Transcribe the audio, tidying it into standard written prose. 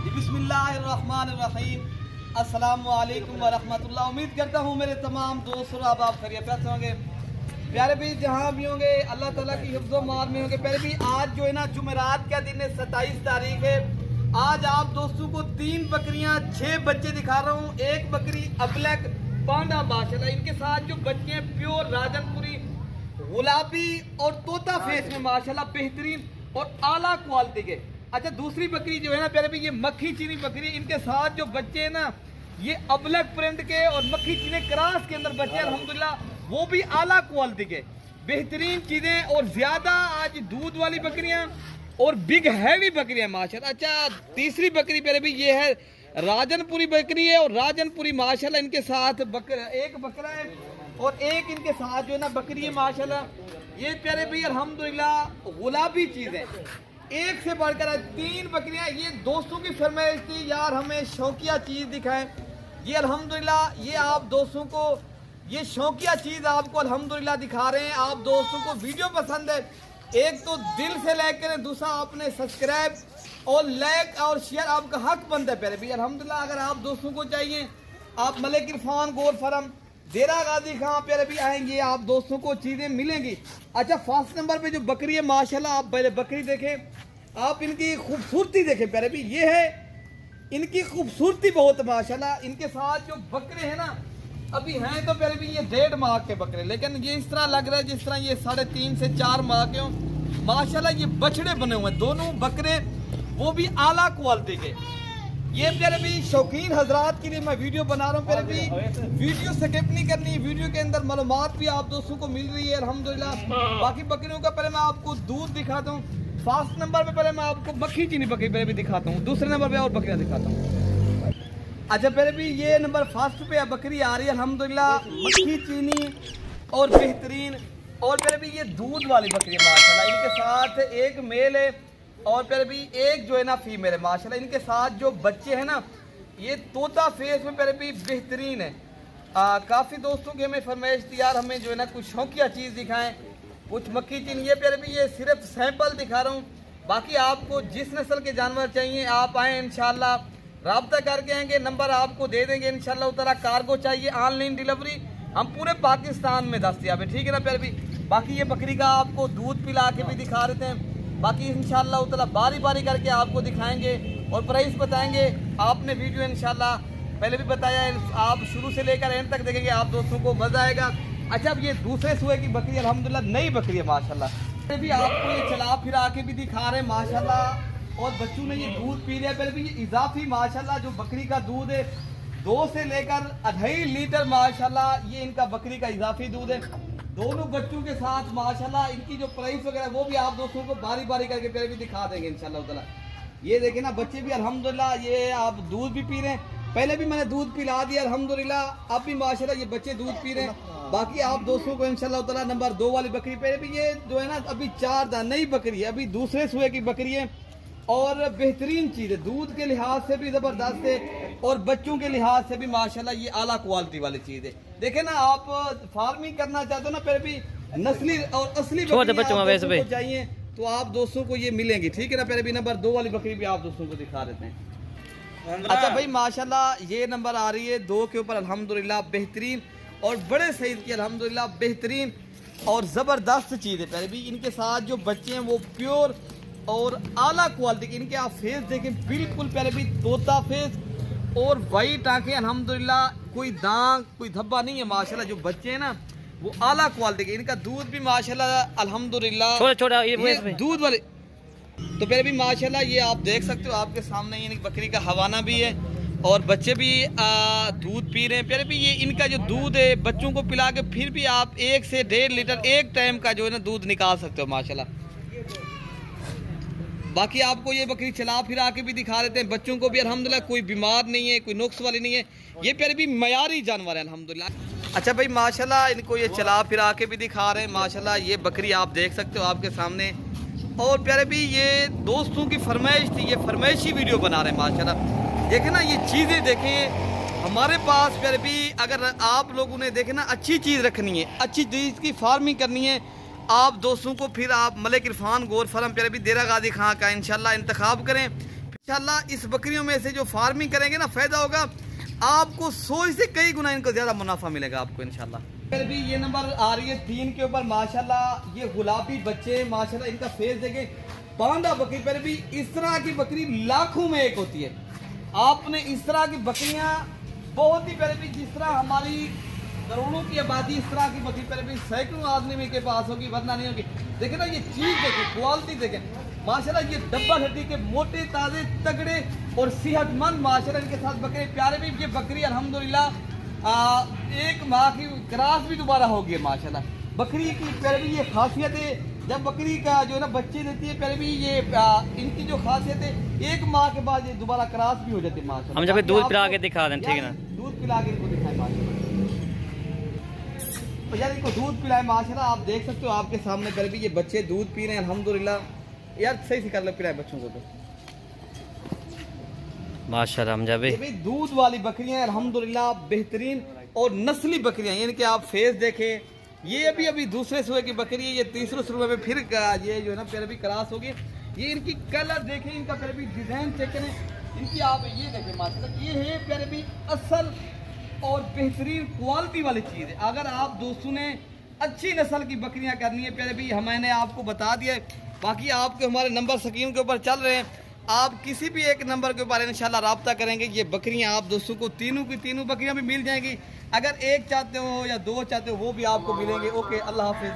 बिस्मिल्लाहिर्रहमानिर्रहीम। अस्सलामु अलैकुम वरहमतुल्लाह। उम्मीद करता हूँ मेरे तमाम दोस्त और आप खैरियत से होंगे। प्यारे भी जहाँ भी होंगे अल्लाह ताला की हिफ्ज़ व मान में होंगे। प्यारे भी आज जो है ना जुमेरात का दिन है, 27 तारीख है। आज आप दोस्तों को 3 बकरियाँ 6 बच्चे दिखा रहा हूँ। एक बकरी अबलक पांडा माशाल्लाह, इनके साथ जो बच्चे हैं प्योर राजनपुरी गुलाबी और तोता फेस में माशाल्लाह बेहतरीन और आला क्वालिटी के। अच्छा, दूसरी बकरी जो है ना प्यारे भी ये मक्खी चीनी बकरी, इनके साथ जो बच्चे हैं ना ये अबलक प्रिंट के और मक्खी चीनी क्रॉस के अंदर बच्चे अल्हम्दुलिल्लाह, वो भी आला क्वालिटी के बेहतरीन चीजें और ज्यादा आज दूध वाली बकरियां और बिग हैवी बकरियां माशाल्लाह। अच्छा, तीसरी बकरी प्यारे भी ये है राजनपुरी बकरी है और राजनपुरी माशाल्लाह इनके साथ एक बकरा है और एक इनके साथ जो है ना बकरी है माशाल्लाह। ये प्यारे भी अल्हम्दुलिल्लाह गुलाबी चीज है, एक से बढ़कर 3 बकरियां। ये दोस्तों की फरमाइश थी यार हमें शौकिया चीज दिखाएं। ये अल्हम्दुलिल्लाह ये आप दोस्तों को ये शौकिया चीज आपको अल्हम्दुलिल्लाह दिखा रहे हैं। आप दोस्तों को वीडियो पसंद है, एक तो दिल से लाइक करें, दूसरा आपने सब्सक्राइब और लाइक और शेयर आपका हक बनता है प्यारे भी अल्हम्दुलिल्लाह। अगर आप दोस्तों को चाहिए आप मलिक इरफान गोल फार्म देरा गाजी खां प्यारे भी आएंगे, आप दोस्तों को चीजें मिलेंगी। अच्छा, फर्स्ट नंबर पे जो बकरी है माशाल्लाह, आप पहले बकरी देखें, आप इनकी खूबसूरती देखें प्यारे भी, ये है इनकी खूबसूरती बहुत माशाल्लाह। इनके साथ जो बकरे हैं ना अभी हैं तो प्यारे भी ये 1.5 माह के बकरे, लेकिन ये इस तरह लग रहा है जिस तरह ये 3.5 से 4 माह के हों माशाल्लाह। ये बछड़े बने हुए हैं दोनों बकरे, वो भी आला क्वालिटी के। ये प्यारे भी शौकीन हजरात के लिए मैं वीडियो बना रहा हूँ प्यारे भी, वीडियो स्किप नहीं करनी, वीडियो के अंदर मालूमात भी आप दोस्तों को मिल रही है अल्हम्दुलिल्लाह। बाकी बकरियों का पहले मैं आपको दूध दिखाता हूँ। फर्स्ट नंबर पे पहले मैं आपको मक्खी चीनी बकरी पहले भी दिखाता हूँ, दूसरे नंबर पे और बकरियाँ दिखाता हूँ। अच्छा, पहले भी ये नंबर फर्स्ट पे बकरी आ रही है अल्हम्दुलिल्लाह, मक्खी चीनी और बेहतरीन और पहले भी ये दूध वाली बकरी है माशाल्लाह। इनके साथ एक मेल है और प्यारे भी एक जो है ना फीमेल है माशाल्लाह। इनके साथ जो बच्चे हैं ना ये तोता फेस में प्यारे भी बेहतरीन है। काफ़ी दोस्तों की हमें फरमाइश थी यार हमें जो है ना कुछ शौकिया चीज़ दिखाएं, कुछ मक्खी चीनी। ये प्यारे भी ये सिर्फ सैंपल दिखा रहा हूँ, बाकी आपको जिस नस्ल के जानवर चाहिए आप आएँ इंशाल्लाह, राब्ता करके आएंगे, नंबर आपको दे देंगे इंशाल्लाह उतरा। कार्गो चाहिए ऑनलाइन डिलीवरी हम पूरे पाकिस्तान में दस्तयाब है, ठीक है ना प्यारे भी। बाकी ये बकरी का आपको दूध पिला के भी दिखा रहे थे, बाकी इंशाल्लाह उतला बारी बारी करके आपको दिखाएंगे और प्राइस बताएंगे। आपने वीडियो इंशाल्लाह पहले भी बताया है, आप शुरू से लेकर एंड तक देखेंगे, आप दोस्तों को मजा आएगा। अच्छा, अब ये दूसरे सुए की बकरी अल्हम्दुलिल्लाह नई बकरी है माशाल्लाह। भी आपको ये चला फिरा के भी दिखा रहे हैं माशाल्लाह और बच्चों ने ये दूध पी लिया। पहले भी ये इजाफी माशाल्लाह जो बकरी का दूध है 2 से लेकर 2.5 लीटर माशाल्लाह ये इनका बकरी का इजाफी दूध है दोनों बच्चों के साथ माशाल्लाह। इनकी जो प्राइस वगैरह वो भी आप दोस्तों को बारी बारी करके पहले भी दिखा देंगे इंशाल्लाह ताला। ये देखें ना बच्चे भी अल्हम्दुलिल्लाह ये आप दूध भी पी रहे हैं, पहले भी मैंने दूध पिला दिया अल्हम्दुलिल्लाह, अब भी माशाल्लाह ये बच्चे दूध पी रहे हैं। बाकी आप दोस्तों को इंशाल्लाह ताला नंबर 2 वाली बकरी पहले भी ये जो है ना अभी 4 दांत नई बकरी है, अभी दूसरे सुए की बकरी है और बेहतरीन चीज है, दूध के लिहाज से भी जबरदस्त है और बच्चों के लिहाज से भी माशाल्लाह ये आला क्वालिटी वाली चीज है। देखे ना आप फार्मिंग करना चाहते हो ना पहले भी नस्ली और असली बकरी चाहिए तो आप दोस्तों को ये मिलेंगी, ठीक है ना। पहले भी नंबर 2 वाली बकरी भी आप दोस्तों को दिखा देते हैं। अच्छा भाई माशाल्लाह ये नंबर आ रही है 2 के ऊपर अल्हम्दुलिल्लाह बेहतरीन और बड़े सईद की अल्हम्दुलिल्लाह बेहतरीन और जबरदस्त चीज है। पहले भी इनके साथ जो बच्चे हैं वो प्योर और आला क्वालिटी के। इनके आप फेस देखें बिल्कुल पहले भी तोता फेस और वाइट आंखें अल्हम्दुलिल्लाह, कोई दाग कोई धब्बा नहीं है माशाल्लाह। जो बच्चे हैं ना वो आला क्वालिटी के, इनका दूध भी माशाल्लाह अल्हम्दुलिल्लाह छोटा ये दूध वाले तो पहले भी माशाल्लाह ये आप देख सकते हो आपके सामने ये बकरी का हवाना भी है और बच्चे भी दूध पी रहे हैं। पहले भी ये इनका जो दूध है बच्चों को पिला के फिर भी आप 1 से 1.5 लीटर एक टाइम का जो है ना दूध निकाल सकते हो माशाल्लाह। बाकी आपको ये बकरी चला फिरा के भी दिखा देते हैं, बच्चों को भी अल्हम्दुलिल्लाह कोई बीमार नहीं है, कोई नुक्स वाली नहीं है, ये प्यारे भी मयारी जानवर है अल्हम्दुलिल्लाह। अच्छा भाई माशाल्लाह इनको ये चला फिरा के भी दिखा रहे हैं माशाल्लाह। ये बकरी आप देख सकते हो आपके सामने और प्यारे भी ये दोस्तों की फरमाइश थी, ये फरमाइशी वीडियो बना रहे हैं माशाल्लाह। देखे ना ये चीज़ें देखें हमारे पास प्यारे भी, अगर आप लोगों ने देखे ना अच्छी चीज़ रखनी है, अच्छी चीज़ की फार्मिंग करनी है आप दोस्तों को, फिर आप मलिक इरफान गोल फार्म प्यारे भी देरा गाजी खां का इंशाल्लाह इंतखाब करें। इंशाल्लाह इस बकरियों में से जो फार्मिंग करेंगे ना, फायदा होगा आपको 100 से कई गुना इनको ज्यादा मुनाफा मिलेगा आपको इंशाल्लाह। फिर भी ये नंबर आ रही है 3 के ऊपर माशाल्लाह, ये गुलाबी बच्चे माशाल्लाह, इनका फेस देखें, बांधा बकरी। पर भी इस तरह की बकरी लाखों में एक होती है। आपने इस तरह की बकरियां बहुत ही पहले भी, जिस तरह हमारी करोड़ों की आबादी इस तरह की बकरी पहले भी सैकड़ों आदमी के पास होगी, वरना नहीं होगी। देखे ना, ये चीज देखें, क्वालिटी देखें माशाल्लाह, ये डब्बा हड्डी के मोटे ताजे तगड़े और सेहतमंद माशाल्लाह इनके साथ बकरे प्यारे भी। ये बकरी अल्हम्दुलिल्लाह 1 माह की क्रॉस भी दोबारा होगी माशाल्लाह। बकरी की पहले भी ये खासियत है, जब बकरी का जो है ना बच्चे देती है, पहले भी ये इनकी जो खासियत है 1 माह के बाद ये दोबारा क्रॉस भी हो जाती है माशाल्लाह। हम जब दूध पिला के दिखा दें, ठीक है ना, दूध पिला के इनको दिखाएं माशाल्लाह, यार इनको दूध पिलाए माशाल्लाह। आप देख सकते हो आपके सामने पहले भी ये बच्चे दूध पी रहे हैं अल्हम्दुलिल्लाह। यार सही से कर लो, पिलाए बच्चों को तो माशाल्लाह। हम जब ये दूध वाली बकरियां अल्हम्दुलिल्लाह बेहतरीन और नस्ली बकरियां, यानी कि आप फेस देखें, ये अभी दूसरे सुबह की बकरी है, ये तीसरे सुबह में फिर ये जो है ना पहले भी क्रॉस होगी। ये इनकी कलर देखें, इनका पहले भी डिजाइन चेक करें इनकी, आप ये देखें माशाल्लाह, ये है पहले भी असल और बेहतरीन क्वालिटी वाली चीज़ है। अगर आप दोस्तों ने अच्छी नस्ल की बकरियां करनी है, पहले भी मैंने आपको बता दिया है। बाकी आपके हमारे नंबर स्क्रीन के ऊपर चल रहे हैं, आप किसी भी एक नंबर के ऊपर इंशाल्लाह राब्ता करेंगे। ये बकरियां आप दोस्तों को तीनों की तीनों बकरियां भी मिल जाएंगी। अगर एक चाहते हो या 2 चाहते हो वो भी आपको मिलेंगे। ओके, अल्लाह हाफिज़।